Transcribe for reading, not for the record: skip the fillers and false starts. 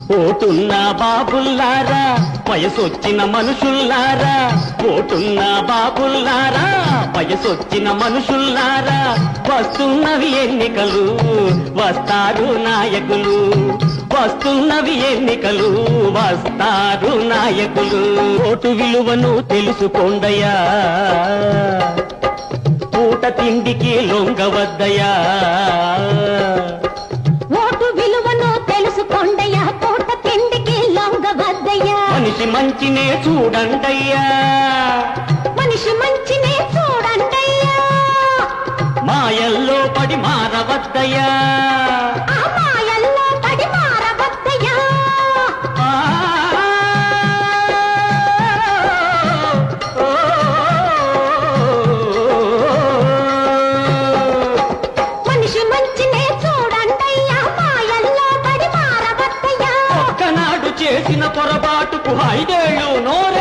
ఓటున్న బాబుల్లారా వయసొచ్చిన మనుషుల్లారా, ఓటున్న బాబుల్లారా వయసొచ్చిన మనుషుల్లారా, వస్తున్నవి ఎన్నికలు వస్తారు నాయకులు, వస్తున్నవి ఎన్నికలు వస్తారు నాయకులు. ఓటు విలువను తెలుసుకోండయ్యా, పూట తిండికి లొంగవద్దయ్యా. ఓటు విలువను తెలుసుకోండయ్యా, పూట తిండికి లొంగవద్దయ్యా. మనిషి మంచినే చూడండయ్యా, మనిషి మంచినే చూడండయ్యా. మాయల్లో పడి మారవద్దయ్యా, ఆ మాయల్లో పడి మారవద్దయ్యా. మనిషి మంచినే చూడండయ్యా, మాయల్లో పడి మారవద్దయ్యా. ఒక్కనాడు చేసిన పొరపాటుకు 5 ఏళ్ళు నోర